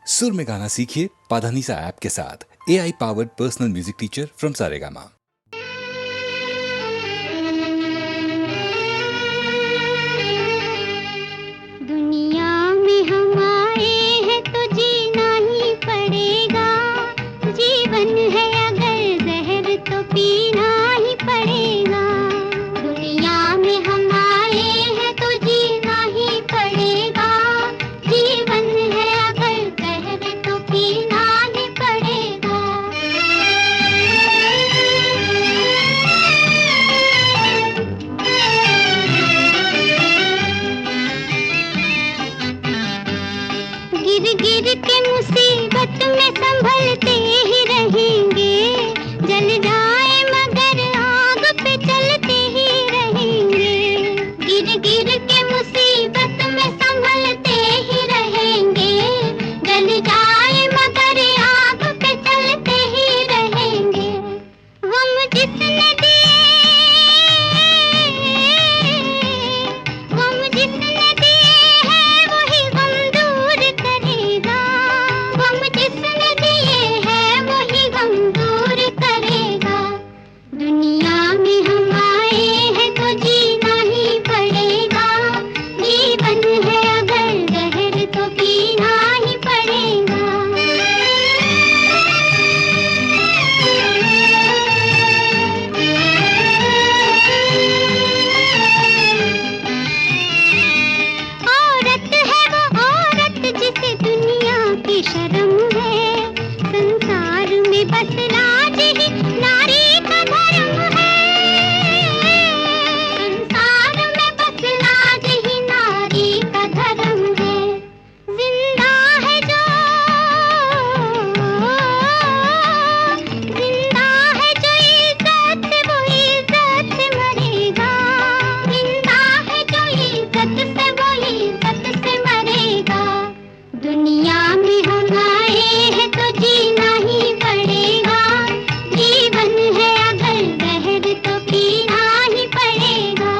सुर में गाना सीखिए पाधानीसा ऐप के साथ। AI powered personal music teacher from Saregama. दुनिया में हम आए हैं तो जीना ही पड़ेगा। जीवन है अगर जहर तो पीना ही पड़ेगा। दुनिया में हम आए हैं तो जीना ही पड़ेगा। जीवन है अगर जहर तो पीना ही पड़ेगा। गिर गिर के मुसीबत में संभलते ही रहेंगे। जल जाए मगर आग पे चलते ही रहेंगे। गिर गिर के मुसीबत में संभलते ही रहेंगे। जल जाए मगर आग पे चलते ही रहेंगे। गम जिसने दिए, गम जिसने दिए है वही गम दूर करेगा। गम जिसने दिए है वही गम दूर करेगा। दुनिया में हम आए हैं तो जीना ही पड़ेगा। जीवन है अगर जहर तो पीना ही पड़ेगा। औरत है वो औरत जिसे दुनिया की शर्म है। संसार में बस राज ही नारी का धर्म है। संसार में बस राज ही नारी का धर्म है। जिंदा है जो, जिंदा है जो इज्जत वो इज्जत से मरेगा। जिंदा है जो इज्जत से वो इज्जत से मरेगा। दुनिया में हम आए हैं तो जीना ही पड़ेगा। जीवन है अगर जहर तो पीना ही पड़ेगा।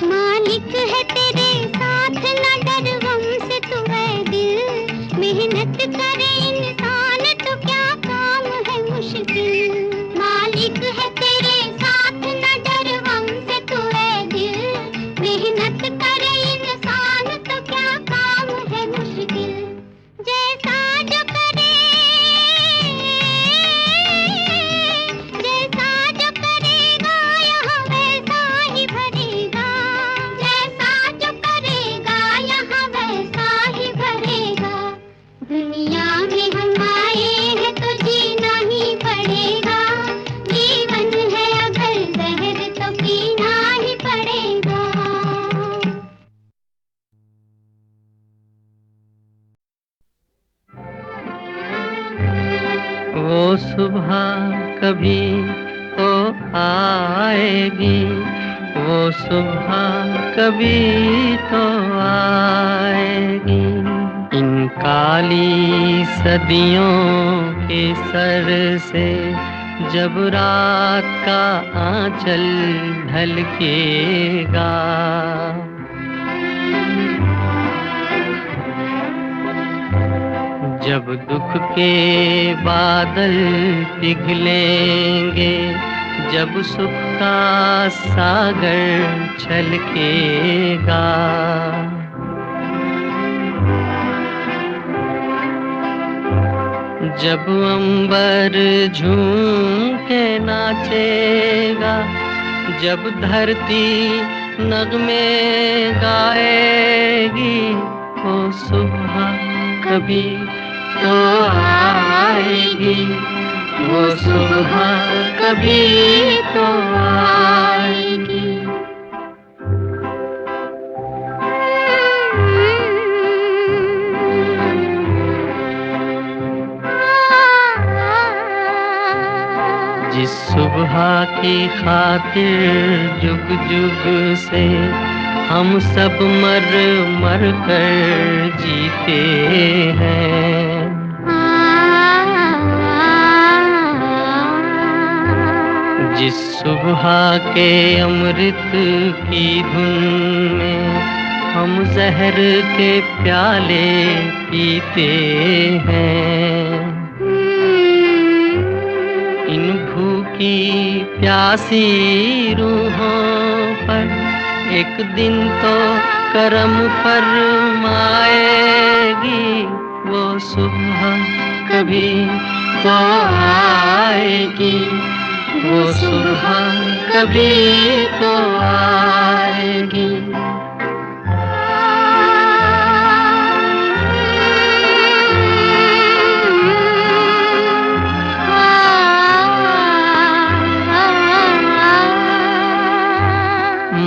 मालिक है तेरे साथ न डर गम से तू है दिल। मेहनत करे इंसान तो क्या काम है मुश्किल। मालिक है तेरे साथ न डर गम से तू है दिल। मेहनत करे इंसान तो क्या काम है मुश्किल। जैसा जो करे, जैसा जो करेगा यहाँ वैसा ही भरेगा। जैसा जो करेगा यहाँ वैसा ही भरेगा। दुनिया में हम आए हैं तो जीना ही पड़ेगा। जीवन है अगर जहर तो पीना ही पड़ेगा। वो सुबह कभी तो आएगी। वो सुबह कभी तो आएगी। इन काली सदियों के सर से जब रात का आंचल ढलकेगा। जब दुख के बादल पिघलेंगे। जब सुख का सागर छलकेगा। जब अंबर झूम के नाचेगा। जब धरती नगमे गाएगी। वो सुबह कभी तो आएगी। वो सुबह कभी तो आएगी। जिस सुबह की खातिर जुग जुग से हम सब मर मर कर जीते हैं। जिस सुबह के अमृत की धुन में हम जहर के प्याले पीते हैं, इन भूखी प्यासी रूहों पर एक दिन तो करम फरमाएगी वो सुबह, कभी तो आएगी वो सुबह, कभी तो आएगी।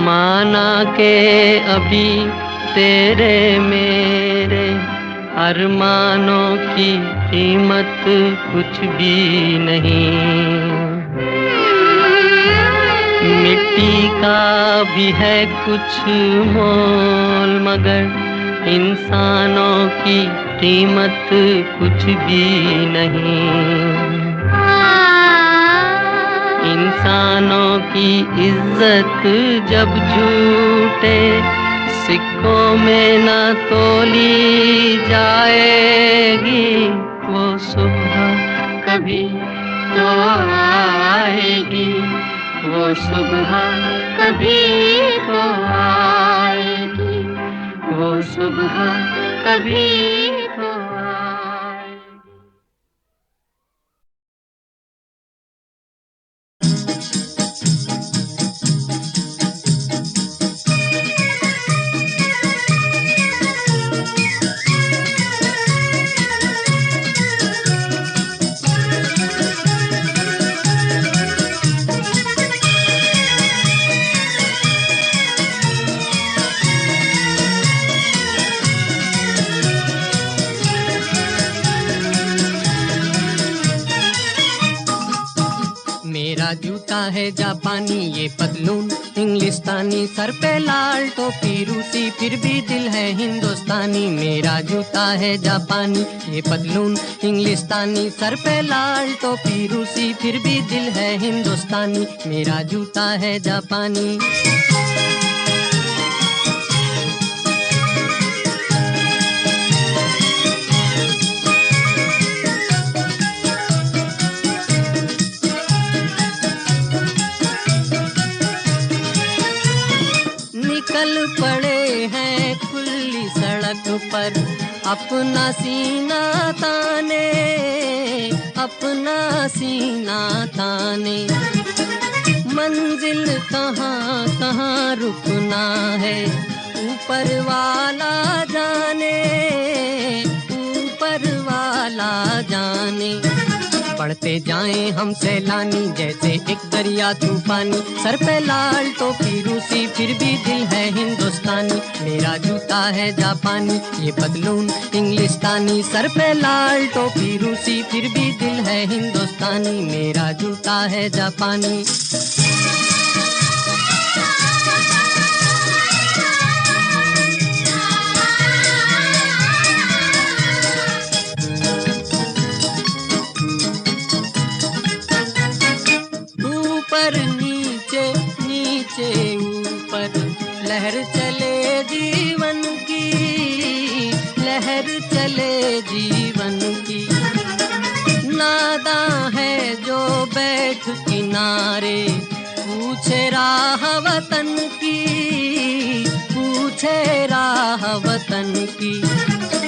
माना के अभी तेरे मेरे अरमानों की कीमत कुछ भी नहीं, मिट्टी का भी है कुछ मोल मगर इंसानों की कीमत कुछ भी नहीं। इंसानों की इज्जत जब झूठे सिक्कों में न तोली जाएगी वो सुबह, कभी तो आएगी वो सुबह, कभी तो आएगी वो सुबह, कभी तो आएगी। मेरा जूता है जापानी, ये पतलून इंग्लिस्तानी, सर पे लाल टोपी रूसी, फिर भी दिल है हिंदुस्तानी। मेरा जूता है जापानी, ये पतलून इंग्लिस्तानी, सर पे लाल टोपी रूसी, फिर भी दिल है हिंदुस्तानी। मेरा जूता है जापानी। निकल पड़े हैं खुली सड़क पर अपना सीना ताने, अपना सीना ताने। मंजिल कहाँ कहाँ रुकना है ऊपर वाला जाने, ऊपर वाला जाने। बढ़ते जाएं हम सैलानी जैसे एक दरिया तूफानी, सर पे लाल टोपी रूसी, फिर भी दिल है हिंदुस्तानी। मेरा जूता है जापानी, ये पतलून इंग्लिस्तानी, सर पे लाल टोपी रूसी, फिर भी दिल है हिंदुस्तानी। मेरा जूता है जापानी। ऊपर नीचे नीचे ऊपर लहर चले जीवन की, लहर चले जीवन की। नादा है जो बैठ किनारे पूछे राह वतन की, पूछे राह वतन की।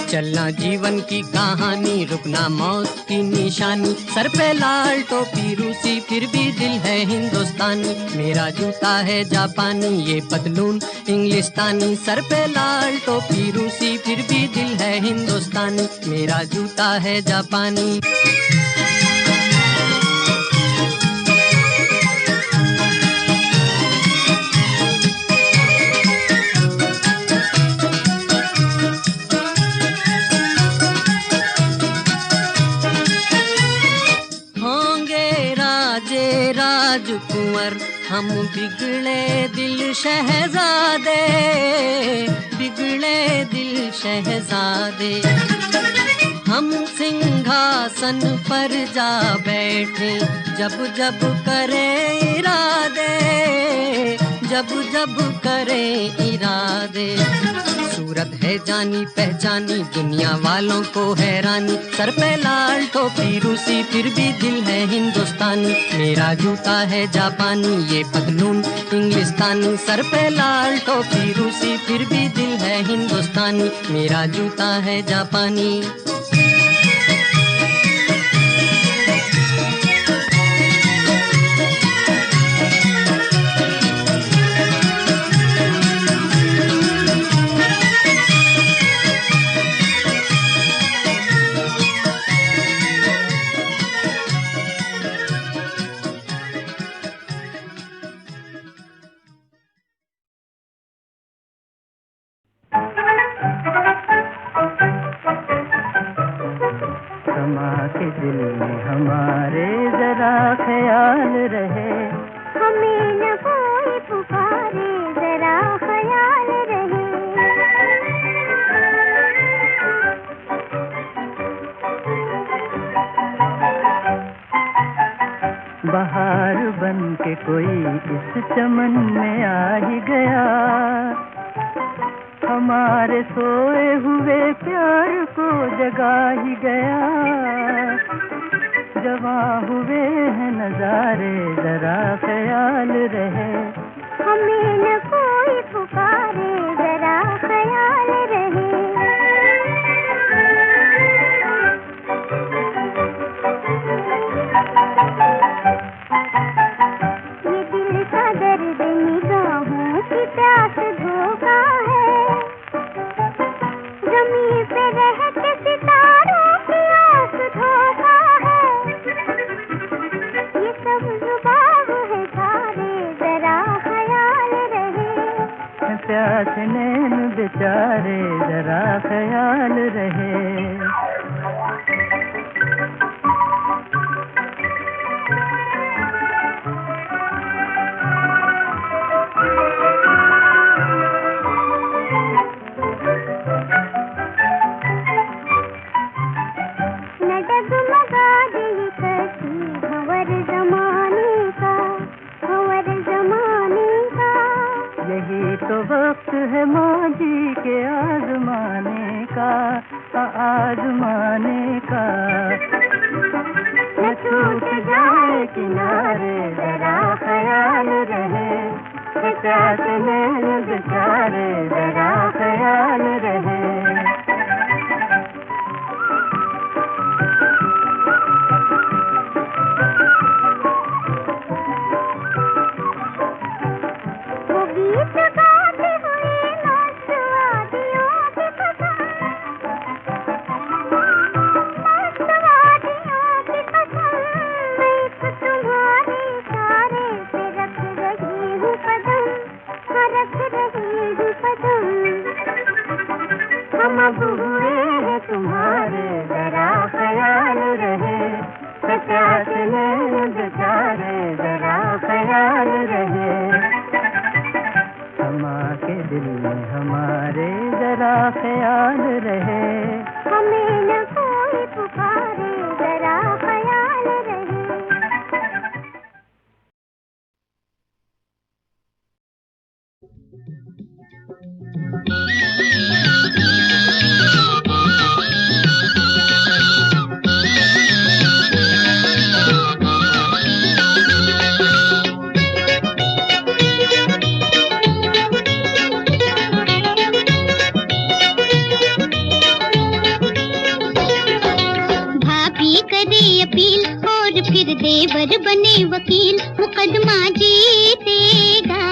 चलना जीवन की कहानी, रुकना मौत की निशानी, सर पे लाल टोपी रूसी, फिर भी दिल है हिंदुस्तानी। मेरा जूता है जापानी, ये पतलून इंग्लिस्तानी, सर पे लाल टोपी रूसी, फिर भी दिल है हिंदुस्तानी। मेरा जूता है जापानी। राजकुंवर हम बिगड़े दिल शहजादे, बिगड़े दिल शहजादे। हम सिंहासन पर जा बैठे जब जब करें जब जब करे इरादे। सूरत है जानी पहचानी, दुनिया वालों को हैरानी। सर पे लाल टोपी रूसी, फिर भी दिल है हिंदुस्तानी। मेरा जूता है जापानी, ये पतलून इंग्लिस्तानी। सर पे लाल टोपी रूसी, फिर भी दिल है हिंदुस्तानी। मेरा जूता है जापानी। के दिल में हमारे जरा ख्याल रहे, हमें न कोई पुकारे जरा ख्याल रहे। बहार बन के कोई इस चमन में आ ही गया, हमारे सोए हुए प्यार को जगा ही गया। जवां हुए हैं नजारे जरा ख्याल रहे, हमें न कोई पुकारे जरा ख्याल रहे। ये दिल का दर्द निगाहों की प्यास धोखा है, ज़मीन पे रह के सितारों की आस धोखा है। ये सब जुबान है सारे जरा ख्याल रहे, प्यास नैन बेचारे जरा ख्याल रहे। है मौजी के आजमाने का, आजमाने का। न छूट जाए किनारे जरा ख्याल रहे, प्यास नैन बेचारे जरा ख्याल रहे। हम अब हुए हैं तुम्हारे जरा ख्याल रहे, प्यास नैन बेचारे जरा ख्याल रहे। समा के दिल में हमारे जरा ख्याल रहे, हमें न कोई पुकारे जरा ख्याल रहे। देवर बने वकील मुकदमा जीतेगा,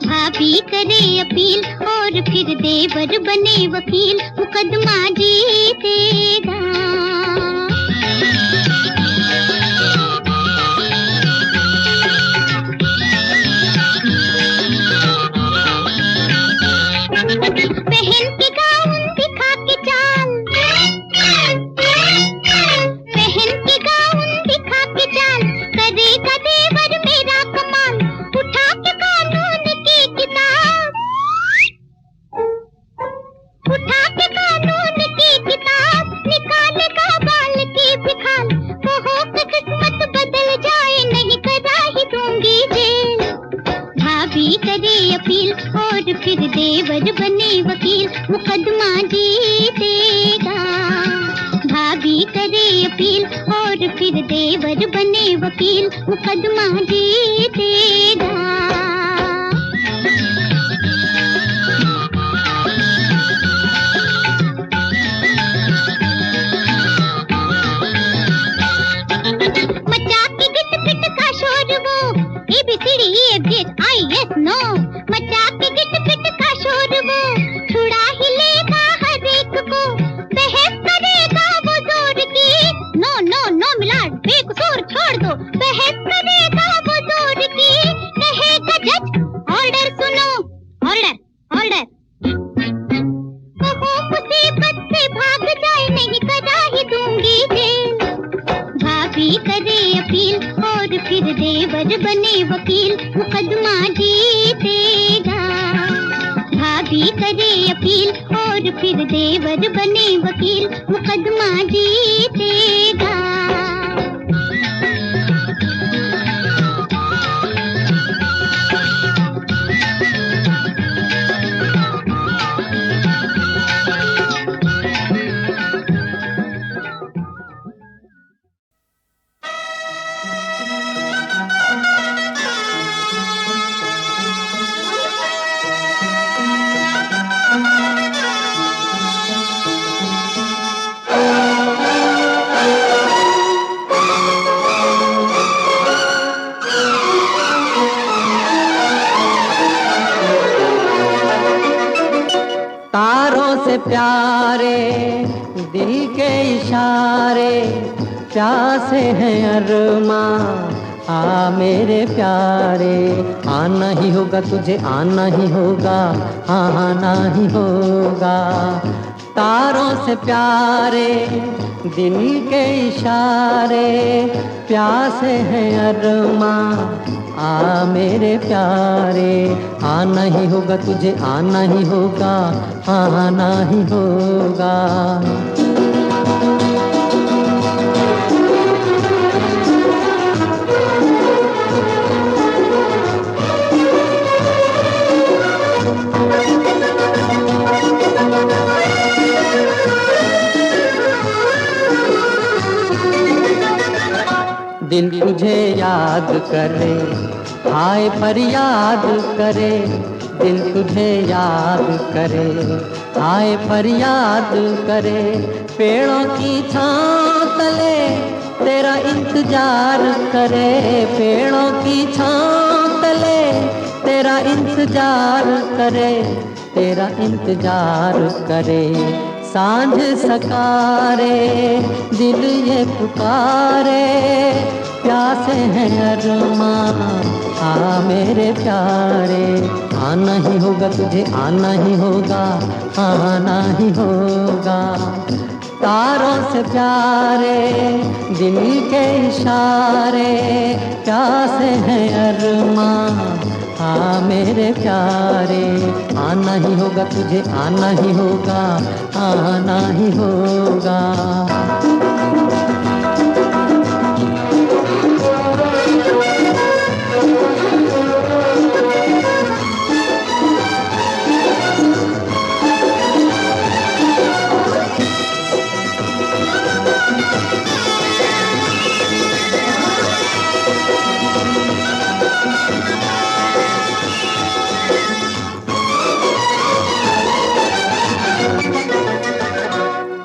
भाभी करे अपील और फिर देवर बने वकील मुकदमा जीतेगा। बहन की गाउन दिखा के चाल, बहन की गाउन दिखा के चाल, करेगा देवर मेरा कमाल। उठा के कानून की किताब, उठा के कानून की किताब, निकालेगा देवर बने वकील, मुकदमा जीतेगा। भाभी करे अपील और फिर देवर बने वकील, मुकदमा जीतेगा। मचा के गिट पिट का शोर वो, ABCD EFGHIS नो। मचा के गिट पिट का शोर वो, छुड़ा ही लेगा हर एक को, बहस करेगा वो जोर की। नो नो नो मिलाड, बेकसूर छोड़ दो, बहस करेगा वो जोर की। कहेगा जज ऑर्डर सुनो, ऑर्डर ऑर्डर। कहो मुसीबत से भाग जाए, नहीं करा ही दूंगी जेल। भाभी करे अपील और फिर देवर बने वकील, मुकदमा जीतेगा। भाभी करे अपील और फिर देवर बने वकील, मुकदमा जीतेगा। तारों से प्यारे दिल के इशारे, प्यासे हैं अरमां आ मेरे प्यारे। आना ही होगा तुझे, आना ही होगा, आना ही होगा। तारों से प्यारे दिल के इशारे, प्यासे हैं अरमां आ मेरे प्यारे। आना ही होगा तुझे, आना ही होगा, आना ही होगा। दिल तुझे याद करे, हाय फरियाद करे। दिल तुझे याद करे, हाय फरियाद करे। पेड़ों की छाँव तले तेरा इंतजार करे, पेड़ों की छाँव तले तेरा इंतजार करे, तेरा इंतजार करे। सांझ सकारे दिल ये पुकारे, प्यासे हैं अरमां आ मेरे प्यारे। आना ही होगा तुझे, आना ही होगा, आना ही होगा। तारों से प्यारे दिल के इशारे, प्यासे हैं अरमां आ मेरे प्यारे। आना ही होगा तुझे, आना ही होगा, आना ही होगा।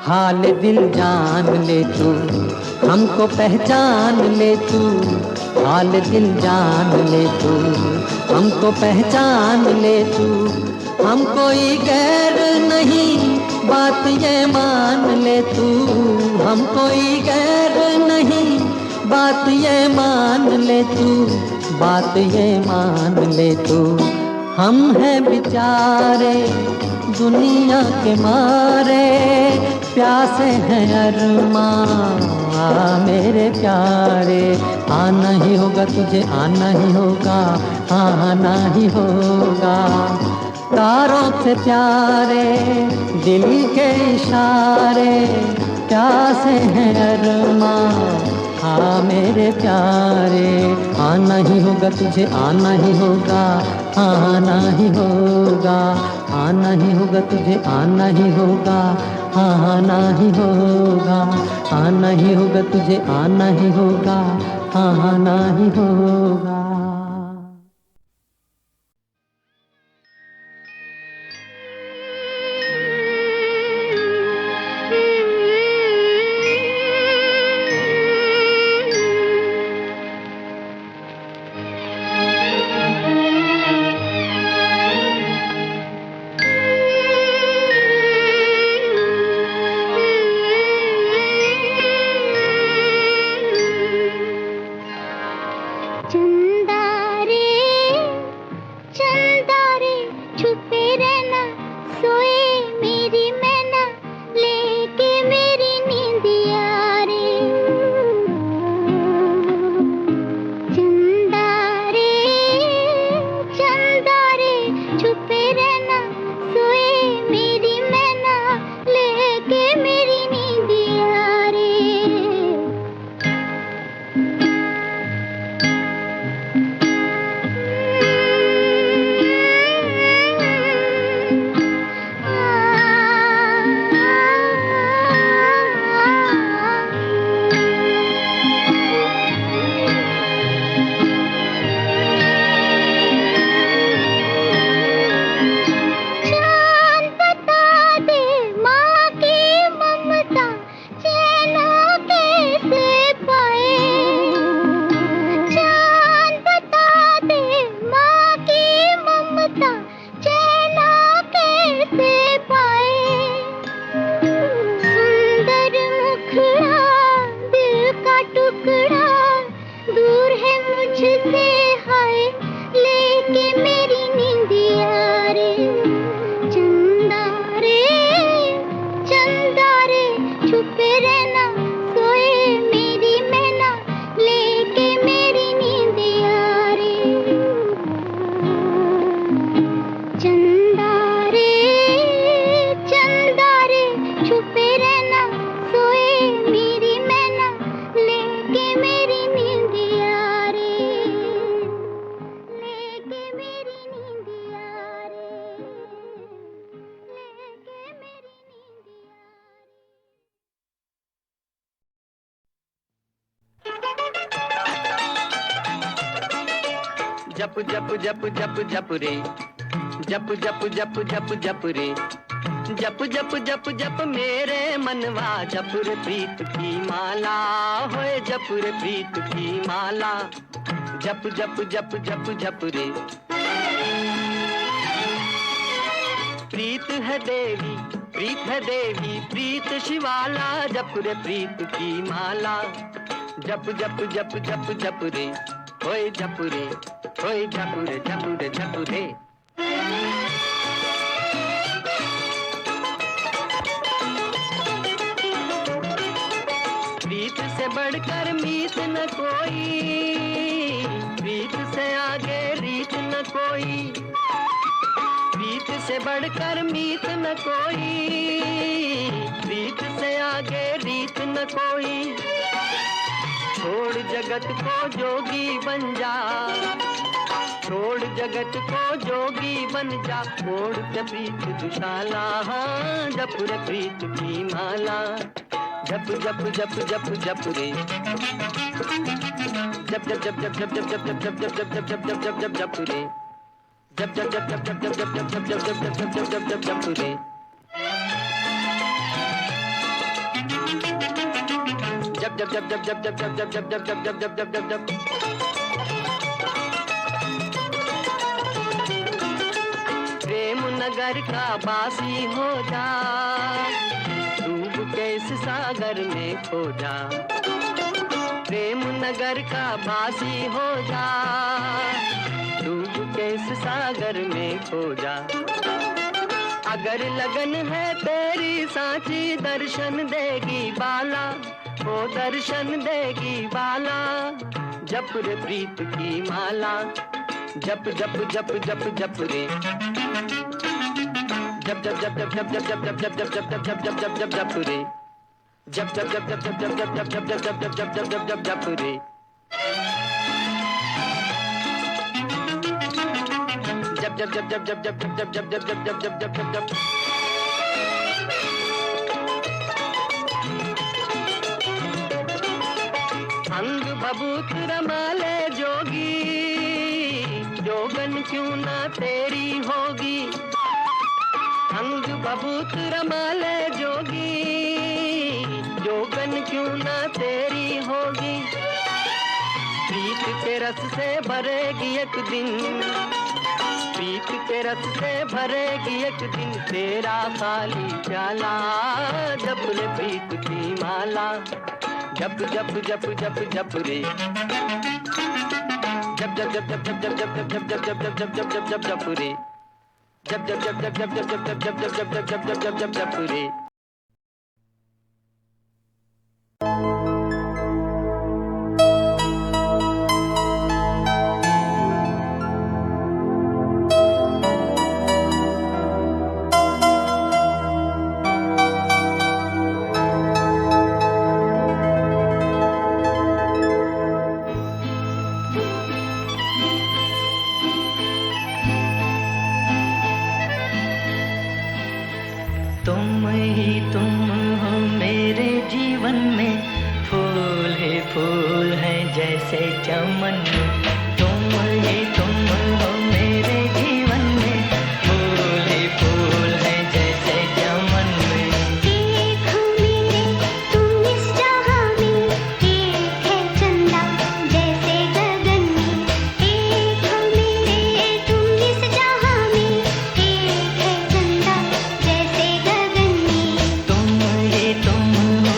हाल दिल जान ले तू, हमको पहचान ले तू। हाल दिल जान ले तू, हमको पहचान ले तू। हम कोई गैर नहीं, बात ये मान ले तू। हम कोई गैर नहीं, बात ये मान ले तू, बात ये मान ले तू। हम हैं बेचारे दुनिया के मारे, प्यासे हैं अरमां आ मेरे प्यारे। आना ही होगा तुझे, आना ही होगा, आना ही होगा। तारों से प्यारे दिल के इशारे, प्यासे हैं अरमां आ मेरे प्यारे। आना ही होगा तुझे, आना ही होगा, आना ही होगा, आना ही होगा तुझे, आना ही होगा, आना ही होगा, आना ही होगा तुझे, आना ही होगा, आना ही होगा। जप जप जप जप जप रे, जप जप जप जप जप रे, जप जप जप जप मेरे मनवा, जप रे प्रीत की माला, होए जप रे प्रीत की माला, जप जप जप जप जप रे। प्रीत है देवी, प्रीत है देवी, प्रीत शिवाला, जप रे प्रीत की माला, जप जप जप जप जप रे, होए जप रे, होए जप रे जप रे जप रे। प्रीत से बढ़कर मीत न कोई, प्रीत से आगे रीत न कोई, प्रीत से बढ़कर मीत न कोई, प्रीत से आगे रीत न कोई। छोड़ जगत को जोगी बन जा, छोड़ जगत को जोगी बन जा, ओढ़ के प्रीत दुशाला, हाँ जप रे प्रीत की माला, जप जप जप जप जप रे, जप जप जप जप जप जप जप जप जप जप जप जप जप जप जप रे, जप जप जप जप जप जप जप जप जप जप जप जप जप जप जप रे। जप जप जप जप जप जप जप जप जप जप जप जप जप जप जप। प्रेम नगर का बासी हो जा, डूब के इस सागर में खो जा, प्रेम नगर का बासी हो जा, डूब के इस सागर में खो जा। अगर लगन है तेरी सांची, दर्शन देगी बाला, वो दर्शन देगी बाला, जप रे प्रीत की माला, जप जप जप जप जप रे, जप जप जप जप जप जप जप जप जप जप जप जप जप जप जप रे, जप जप जप जप जप जप जप जप जप जप जप जप जप जप जप रे। जब जब जब जब जब जब जब जब जब जब जब जब जब जब अंग भभूत रमाले जोगी, जोगन क्यों ना तेरी होगी। अंग भभूत रमाले जोगी, जोगन क्यों ना तेरी होगी। प्रीत के रस से भरेगी एक दिन, प्रीत के रस से भरेगी एक दिन तेरा खाली प्याला। जप रे प्रीत की माला, जप जप जप जप जप रे, जप जप जप जप जप जप जप जप जप जप जप जप जप जप जप रे, जप जप जप जप जप जप जप जप जप जप जप जप जप जप जप रे। तुम ही तुम हो मेरे जीवन में, फूल है जैसे चमन में। तुम ही तुम हो मेरे जीवन में, फूल है जैसे चमन में। एक हो मेरे तुम इस जहां में, एक है चंदा जैसे गगन में। एक हो मेरे तुम इस जहां में, एक है चंदा जैसे गगन में। तुम ही तुम हो,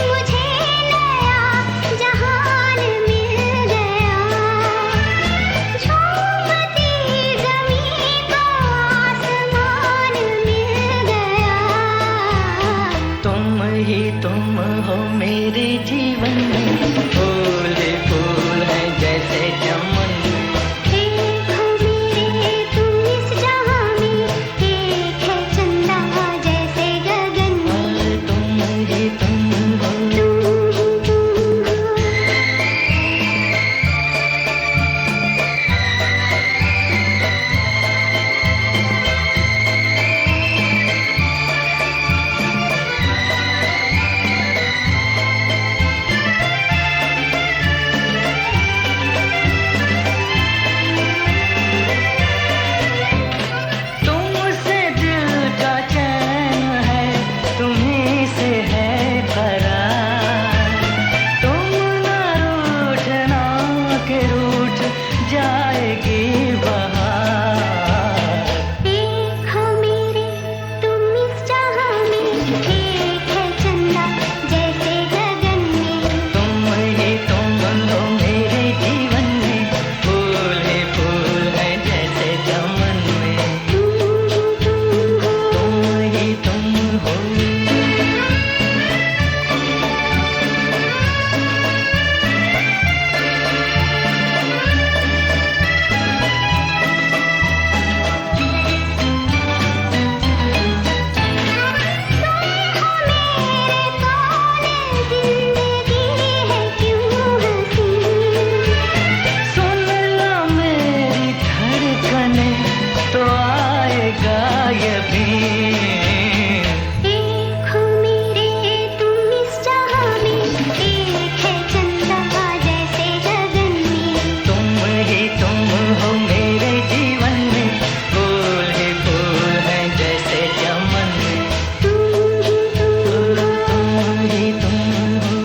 मुझे नया जहान मिल गया। झूमती ज़मीं को आसमान मिल गया। तुम ही तुम हो मेरे जीवन में, फूल है जैसे चमन में। एक हो मेरे तुम इस जहां में, एक है चंदा जैसे गगन में। तुम ही तुम हो, तुमसे दिल का चैन है, तुम्हीं से है करार। तुम ना रूठना के रूठ जाएगी बहार। एक हो मेरे तुम इस जहां में, एक है चंदा जैसे गगन में। तुम ही तुम हो मेरे जीवन में, फूल है जैसे चमन में। तुम ही तुम हो, सुन ला मेरी धड़कने तो आएगा ये भी। एक हो मेरे तुम इस जहां में, एक है चंदा जैसे गगन में। तुम ही तुम हो मेरे जीवन में, फूल है जैसे चमन में। तुम ही तुम हो,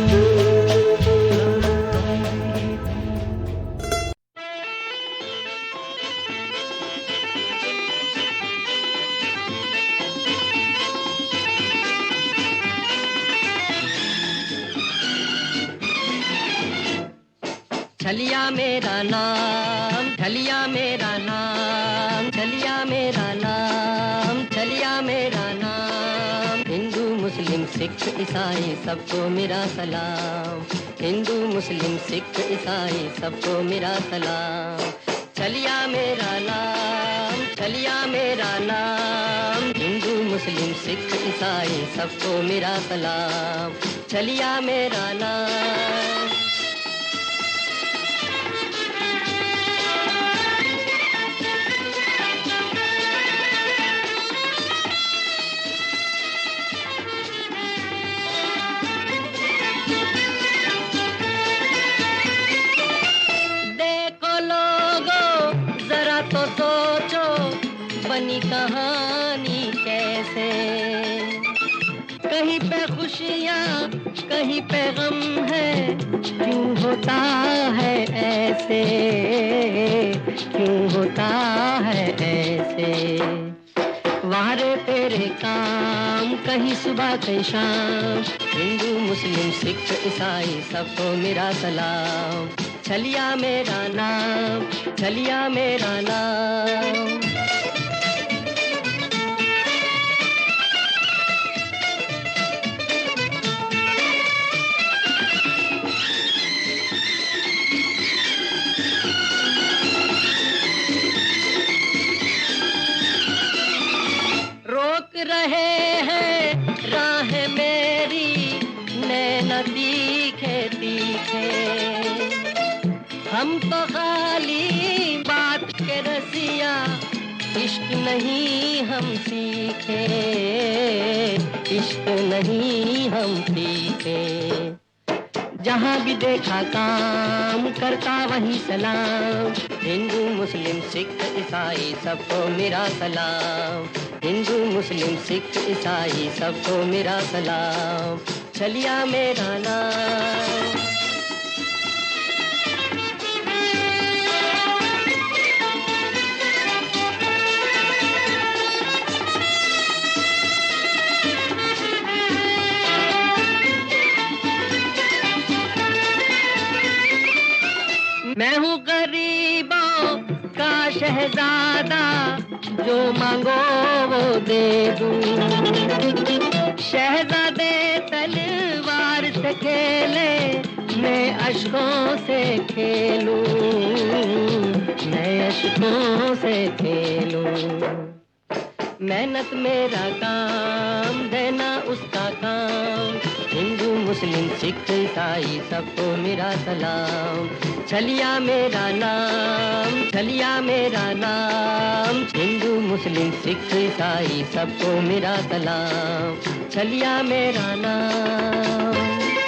छलिया मेरा नाम, छलिया मेरा नाम, छलिया मेरा नाम, छलिया मेरा नाम। हिंदू मुस्लिम सिख ईसाई सबको मेरा सलाम। हिंदू मुस्लिम सिख ईसाई सबको मेरा सलाम। चलिया मेरा नाम, चलिया मेरा नाम, हिंदू मुस्लिम सिख ईसाई सबको मेरा सलाम। चलिया मेरा नाम। तो सोचो बनी कहानी कैसे, कहीं पे खुशियाँ कहीं पे गम है, क्यों होता है ऐसे, क्यों होता है ऐसे। वारे तेरे काम कहीं सुबह कहीं शाम, हिंदू मुस्लिम सिख ईसाई सबको मेरा सलाम। चलिया मेरा नाम, चलिया मेरा नाम। रोक रहे हैं राह मेरी नैना तीखे तीखे, हम तो खाली बात के रसिया, इश्क नहीं हम सीखे, इश्क नहीं हम सीखे। जहाँ भी देखा काम करता वही सलाम, हिंदू मुस्लिम सिख ईसाई सबको मेरा सलाम। हिंदू मुस्लिम सिख ईसाई सबको मेरा सलाम। चलिया मेरा नाम। मैं हूँ गरीबों का शहजादा, जो मांगो वो दे दूं। शहजादे तलवार से खेले, मैं अश्कों से खेलूं, मैं अश्कों से खेलूं। मेहनत मेरा काम, देना उसका काम, हिंदू मुस्लिम सिख ईसाई सबको मेरा सलाम। चलिया मेरा नाम, चलिया मेरा नाम, हिंदू मुस्लिम सिख ईसाई सबको मेरा सलाम। चलिया मेरा नाम।